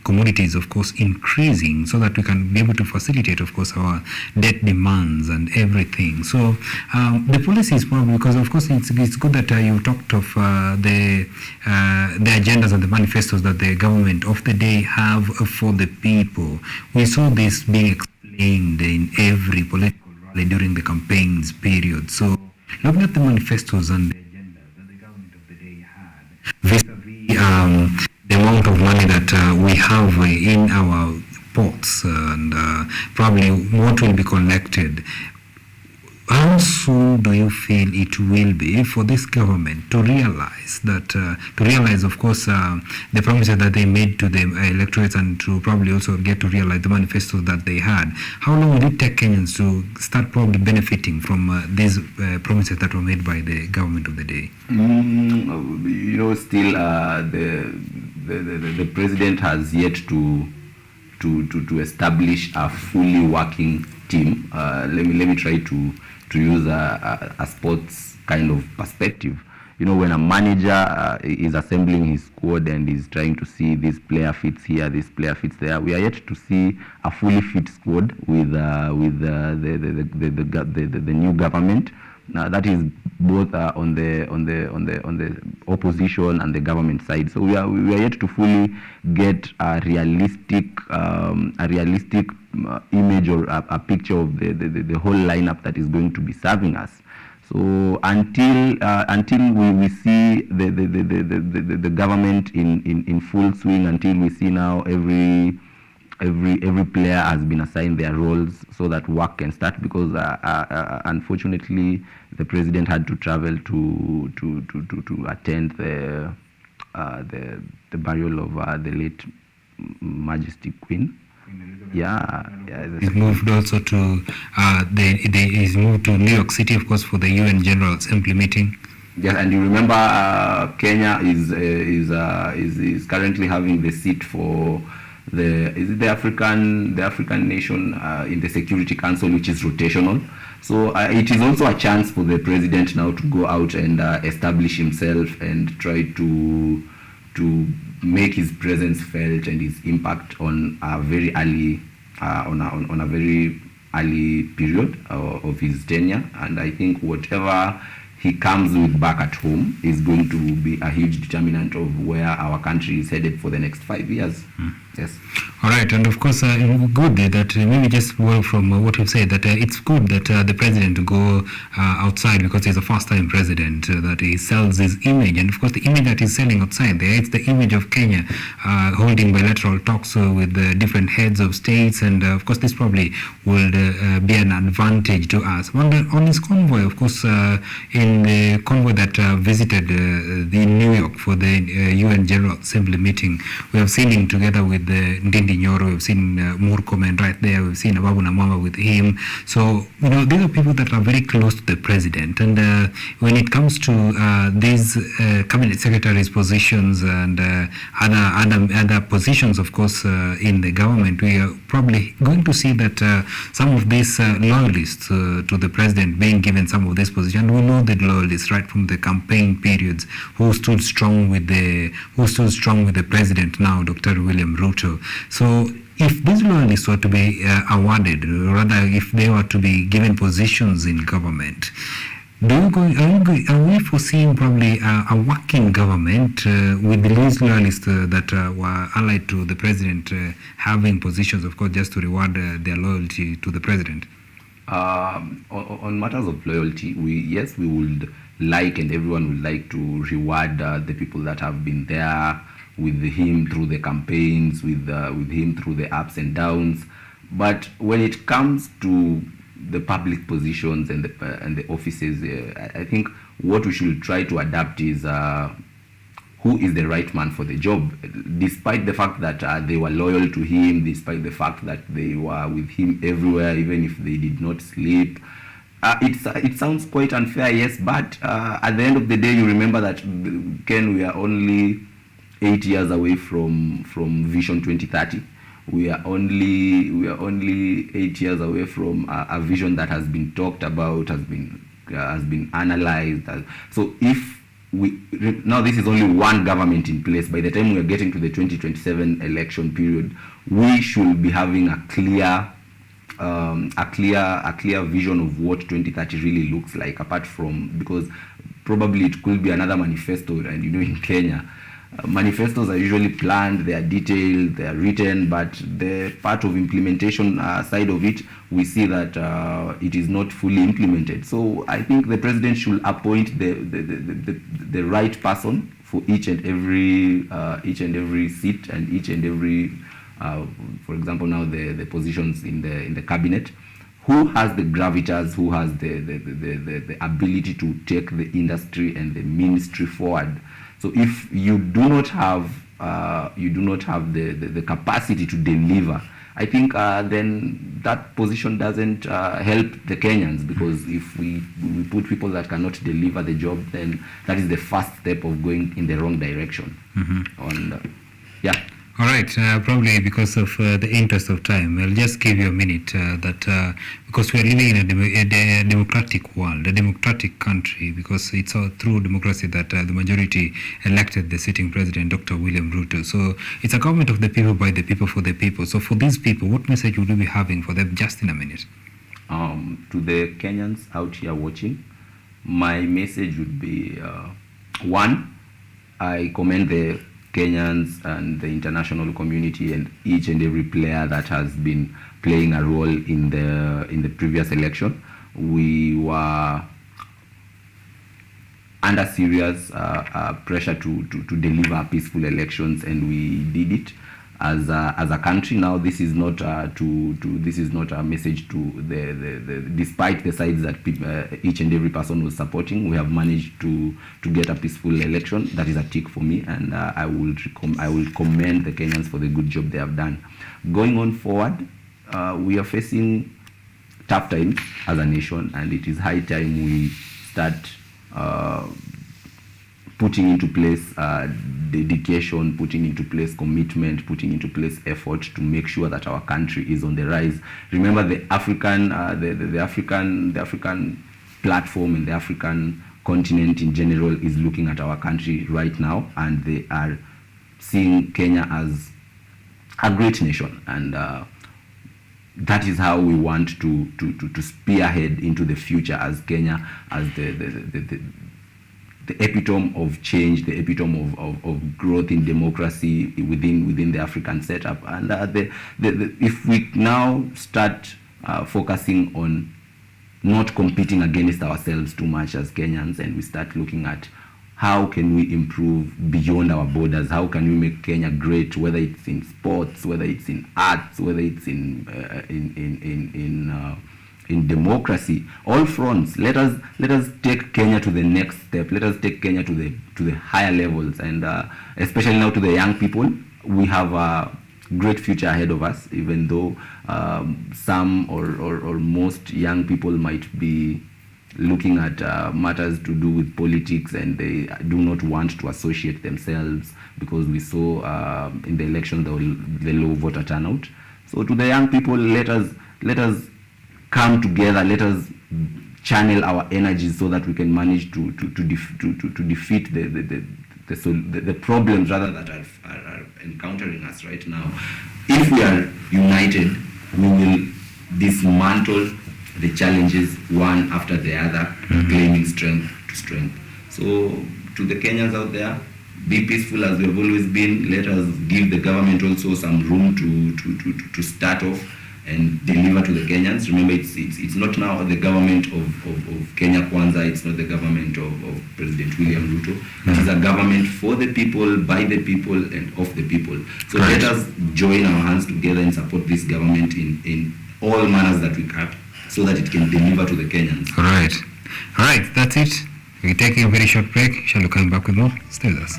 Speaker 1: commodities, of course, increasing, so that we can be able to facilitate, of course, our debt demands and everything. So the policy is probably, because of course it's good that you talked of the agendas and the manifestos that the government of the day have for the people. We saw this being explained in every political rally during the campaigns period. So looking at the manifestos and the agendas that the government of the day had, vis-a-vis the amount of money that we have in our pots, and probably what will be collected, how soon do you feel it will be for this government to realize that, of course, the promises that they made to the electorates, and to probably also get to realize the manifesto that they had? How long will it take Kenyans to start probably benefiting from these promises that were made by the government of the day?
Speaker 4: Still the president has yet to establish a fully working team. Let me try to use a sports kind of perspective. You know, when a manager is assembling his squad and is trying to see this player fits here, this player fits there, we are yet to see a fully fit squad with the new government. Now that is both on the opposition and the government side. So we are yet to fully get a realistic image or a picture of the whole lineup that is going to be serving us. So until we see the government in full swing, until we see now every player has been assigned their roles so that work can start, because unfortunately the president had to travel to attend the burial of the late Majesty Queen.
Speaker 1: He's moved also to he's moved to New York City, of course, for the UN General Assembly meeting.
Speaker 4: Yeah, and you remember Kenya is currently having the seat for the African nation in the Security Council, which is rotational. So it is also a chance for the president now to go out and establish himself and try to make his presence felt and his impact on a very early on a very early period of his tenure. And I think whatever he comes with back at home is going to be a huge determinant of where our country is headed for the next 5 years. Yes.
Speaker 1: All right, and of course, good that maybe just well from what you've said, that it's good that the president go outside, because he's a first-time president, that he sells his image. And of course, the image that he's selling outside there, it's the image of Kenya holding bilateral talks with the different heads of states. And of course, this probably will be an advantage to us. On his convoy, of course, in the convoy that visited New York for the UN General Assembly meeting, we have seen him together with the Ndindi Nyoro, we've seen Murkomen right there, we've seen Ababu Namwamba with him. So, you know, these are people that are very close to the president. And when it comes to these cabinet secretaries' positions and other positions, of course, in the government, we are probably going to see that some of these loyalists to the president being given some of these positions. We know the loyalists right from the campaign periods who stood strong with the president now, Dr. William Ruto. So if these loyalists were to be awarded, or rather if they were to be given positions in government, are we foreseeing probably a working government with these loyalists that were allied to the president having positions, of course, just to reward their loyalty to the president?
Speaker 4: On matters of loyalty, we would like, and everyone would like to reward the people that have been there with him through the campaigns, with him through the ups and downs. But when it comes to the public positions and the offices, I think what we should try to adapt is who is the right man for the job, despite the fact that they were loyal to him, despite the fact that they were with him everywhere, even if they did not sleep. It sounds quite unfair, yes, but at the end of the day, you remember that, Ken, we are only 8 years away from Vision 2030. We are only 8 years away from a vision that has been talked about, has been analyzed. So if now this is only one government in place, by the time we are getting to the 2027 election period, we should be having a clear vision of what 2030 really looks like, apart from, because probably it could be another manifesto. And you know, in Kenya, manifestos are usually planned, they are detailed, they are written, but the part of implementation side of it, we see that it is not fully implemented. So I think the president should appoint the right person for each and every seat and each and every, for example, now the positions in the cabinet. Who has the gravitas? Who has the ability to take the industry and the ministry forward? So if you do not have the capacity to deliver, I think then that position doesn't help the Kenyans, because if we put people that cannot deliver the job, then that is the first step of going in the wrong direction. Yeah.
Speaker 1: All right, probably because of the interest of time, I'll just give you a minute because we are living in a democratic world, a democratic country, because it's all through democracy that the majority elected the sitting president, Dr. William Ruto. So it's a government of the people, by the people, for the people. So for these people, what message would you be having for them just in a minute?
Speaker 4: To the Kenyans out here watching, my message would be, one, I commend the Kenyans and the international community and each and every player that has been playing a role in the previous election. We were under serious pressure to deliver peaceful elections, and we did it as a country. Now this is not this is not a message to the despite the sides that each and every person was supporting, we have managed to get a peaceful election. That is a tick for me, and I will commend the Kenyans for the good job they have done. Going on forward, we are facing tough times as a nation, and it is high time we start putting into place dedication, putting into place commitment, putting into place effort to make sure that our country is on the rise. Remember, the African platform and the African continent in general is looking at our country right now, and they are seeing Kenya as a great nation, and that is how we want to spearhead into the future as Kenya, as the epitome of change, the epitome of growth in democracy within the African setup. And if we now start focusing on not competing against ourselves too much as Kenyans, and we start looking at how can we improve beyond our borders, how can we make Kenya great, whether it's in sports, whether it's in arts, whether it's in democracy, all fronts. Let us take Kenya to the next step. Let us take Kenya to the higher levels, and especially now to the young people. We have a great future ahead of us, even though some or most young people might be looking at matters to do with politics, and they do not want to associate themselves, because we saw in the election the low voter turnout. So to the young people, let us come together, let us channel our energies so that we can manage to defeat the problems rather that are encountering us right now. If we are united, we will dismantle the challenges one after the other, claiming strength to strength. So to the Kenyans out there, be peaceful as we have always been. Let us give the government also some room to start off and deliver to the Kenyans. Remember, it's not now the government of Kenya Kwanza, it's not the government of President William Ruto. It is a government for the people, by the people, and of the people. So let us join our hands together and support this government in all manners that we can, so that it can deliver to the Kenyans.
Speaker 1: All right, that's it. We're taking a very short break. Shall we come back with more? Stay with us.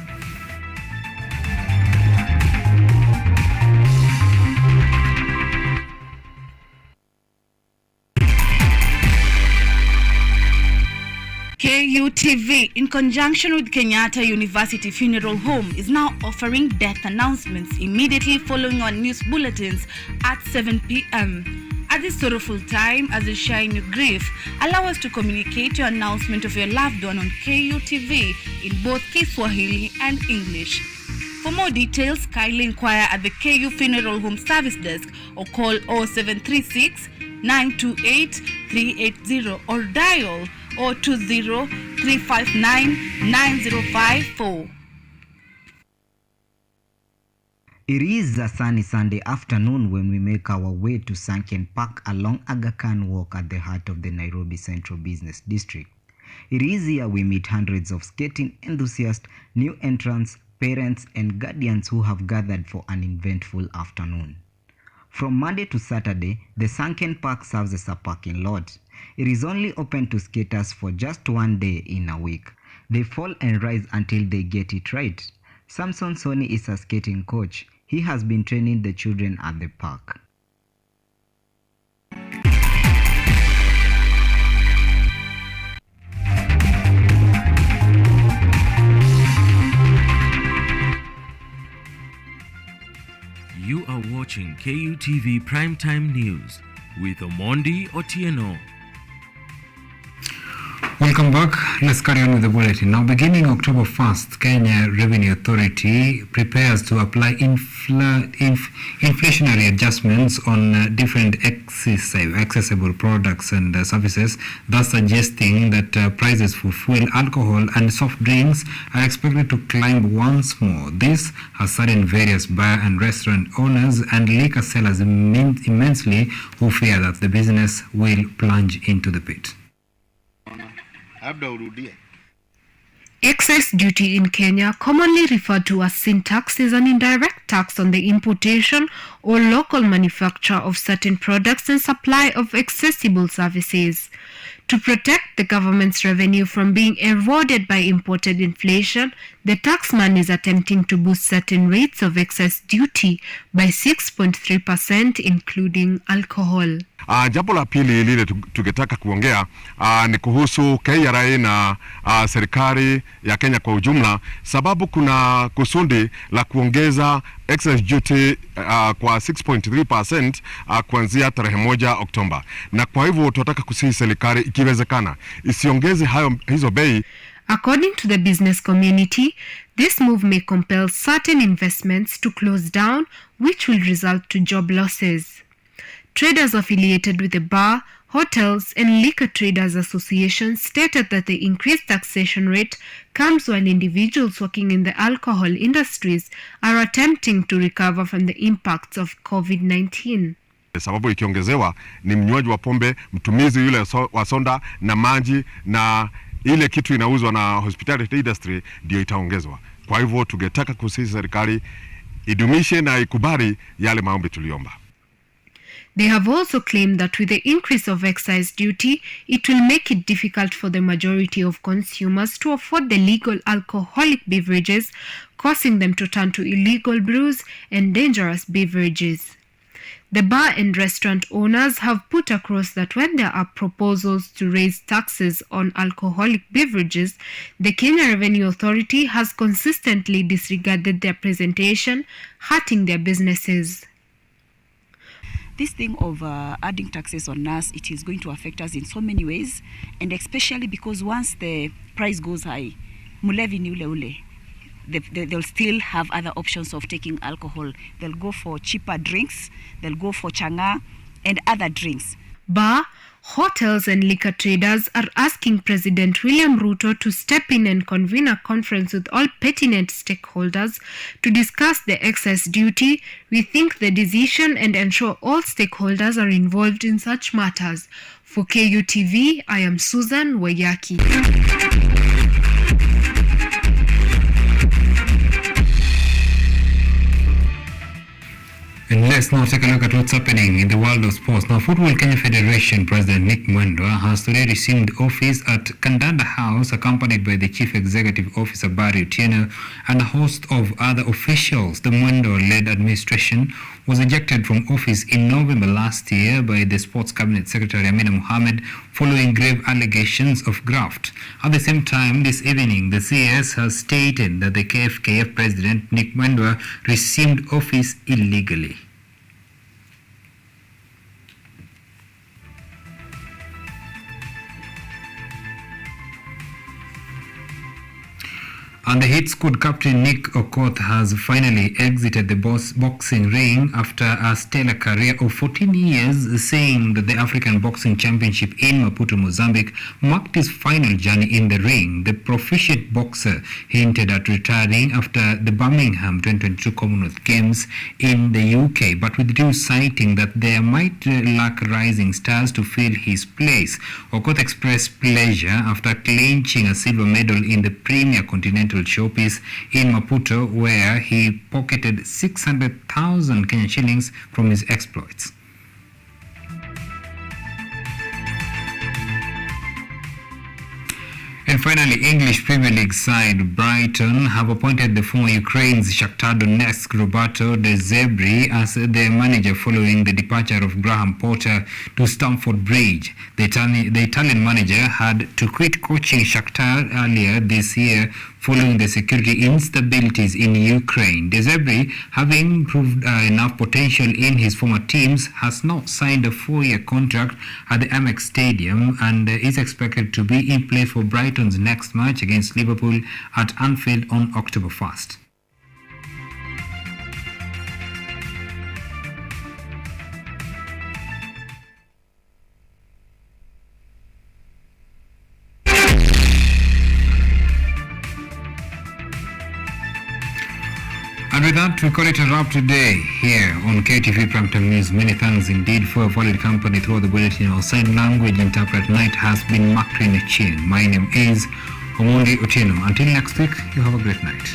Speaker 5: KUTV, in conjunction with Kenyatta University Funeral Home, is now offering death announcements immediately following our news bulletins at 7 p.m. At this sorrowful time, as you share in your grief, allow us to communicate your announcement of your loved one on KUTV in both Kiswahili and English. For more details, kindly inquire at the KU Funeral Home Service Desk or call 0736 928 380 or dial 020 359 9054.
Speaker 6: It is a sunny Sunday afternoon when we make our way to Sunken Park along Aga Khan Walk at the heart of the Nairobi Central Business District. It is here we meet hundreds of skating enthusiasts, new entrants, parents, and guardians who have gathered for an eventful afternoon. From Monday to Saturday, the Sunken Park serves as a parking lot. It is only open to skaters for just one day in a week. They fall and rise until they get it right. Samson Soni is a skating coach. He has been training the children at the park.
Speaker 25: KUTV Primetime News with Omondi Otieno.
Speaker 1: Welcome back. Let's carry on with the bulletin. Now, beginning October 1st, Kenya Revenue Authority prepares to apply inflationary adjustments on different accessible products and services, thus suggesting that prices for fuel, alcohol and soft drinks are expected to climb once more. This has saddened various bar and restaurant owners and liquor sellers immensely, who fear that the business will plunge into the pit.
Speaker 24: Excess duty in Kenya, commonly referred to as sin tax, is an indirect tax on the importation or local manufacture of certain products and supply of accessible services. To protect the government's revenue from being eroded by imported inflation, the taxman is attempting to boost certain rates of excess duty by 6.3%, including alcohol.
Speaker 7: Jambo la pili lile tungetaka kuongea ni kuhusu KRA na serikali ya Kenya kwa ujumla, sababu kuna kusudi la kuongeza excess duty kwa 6.3% kuanzia tarehe 1 Oktoba. Na kwa hivyo tunataka kusihi serikali ikiwezekana isiongeze hizo bei.
Speaker 24: According to the business community, this move may compel certain investments to close down, which will result to job losses. Traders affiliated with the Bar, Hotels and Liquor Traders Association stated that the increased taxation rate comes while individuals working in the alcohol industries are attempting to recover from the impacts of COVID-19.
Speaker 7: Sababu ikiongezewa ni mnywaji wa pombe, mtumizi yule wa sonda na maji na ile kitu inauzwa na hospitality industry ndio itaongezwa. Kwa hivyo tungetaka kusihi serikali idumishe na ikubali yale maombi tuliomba.
Speaker 24: They have also claimed that with the increase of excise duty, it will make it difficult for the majority of consumers to afford the legal alcoholic beverages, causing them to turn to illegal brews and dangerous beverages. The bar and restaurant owners have put across that when there are proposals to raise taxes on alcoholic beverages, the Kenya Revenue Authority has consistently disregarded their presentation, hurting their businesses.
Speaker 2: This thing of adding taxes on us, it is going to affect us in so many ways, and especially because once the price goes high, mulevi ni ule ule. They'll still have other options of taking alcohol. They'll go for cheaper drinks, they'll go for changa and other drinks.
Speaker 24: Bar, hotels and liquor traders are asking President William Ruto to step in and convene a conference with all pertinent stakeholders to discuss the excess duty, rethink the decision and ensure all stakeholders are involved in such matters. For KUTV, I am Susan Wayaki.
Speaker 1: And let's now take a look at what's happening in the world of sports. Now, Football Kenya Federation President Nick Mwendwa has today resumed office at Kandanda House, accompanied by the Chief Executive Officer Barry Otieno and a host of other officials. The Mwendwa-led administration was ejected from office in November last year by the Sports Cabinet Secretary Amina Mohamed following grave allegations of graft. At the same time, this evening, the CS has stated that the KFKF President Nick Mwendwa resumed office illegally. And the hit squad captain Nick Okoth has finally exited the boxing ring after a stellar career of 14 years, saying that the African Boxing Championship in Maputo, Mozambique marked his final journey in the ring. The proficient boxer hinted at retiring after the Birmingham 2022 Commonwealth Games in the UK, but withdrew, citing that there might lack rising stars to fill his place. Okoth expressed pleasure after clinching a silver medal in the Premier Continental Showpiece in Maputo, where he pocketed 600,000 Kenyan shillings from his exploits. And finally, English Premier League side Brighton have appointed the former Ukraine's Shakhtar Donetsk Roberto De Zerbi as their manager following the departure of Graham Potter to Stamford Bridge. The Italian manager had to quit coaching Shakhtar earlier this year following the security instabilities in Ukraine. Deserbi, having proved enough potential in his former teams, has now signed a 4-year contract at the Amex Stadium and is expected to be in place for Brighton's next match against Liverpool at Anfield on October 1st. And with that, we call it a wrap today here on KTV Primetime News. Many thanks indeed for your valued company throughout the bulletin. Our sign language interpret night has been Makrin Chin. My name is Omondi Otieno. Until next week, you have a great night.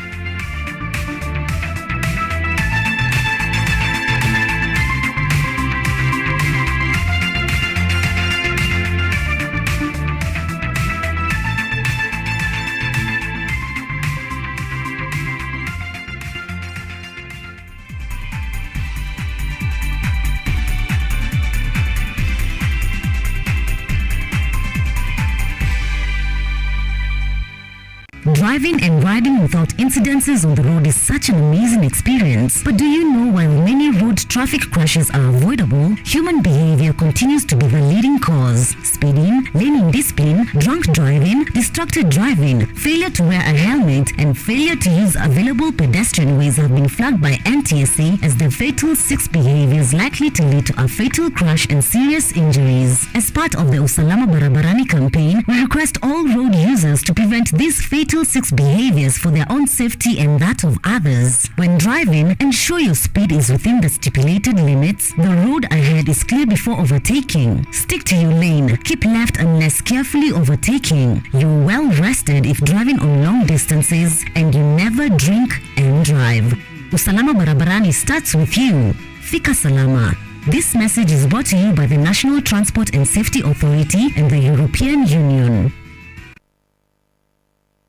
Speaker 11: Driving and riding without incidences on the road is such an amazing experience. But do you know while many road traffic crashes are avoidable, human behavior continues to be the leading cause. Speeding, lane indiscipline, drunk driving, distracted driving, failure to wear a helmet, and failure to use available pedestrian ways have been flagged by NTSA as the fatal 6 behaviors likely to lead to a fatal crash and serious injuries. As part of the Usalama Barabarani campaign, we request all road users to prevent these fatal 6 behaviors for their own safety and that of others. When driving, ensure your speed is within the stipulated limits. The road ahead is clear before overtaking. Stick to your lane. Keep left unless carefully overtaking. You're well rested if driving on long distances, and you never drink and drive. Usalama Barabarani starts with you. Fika Salama. This message is brought to you by the National Transport and Safety Authority and the European Union.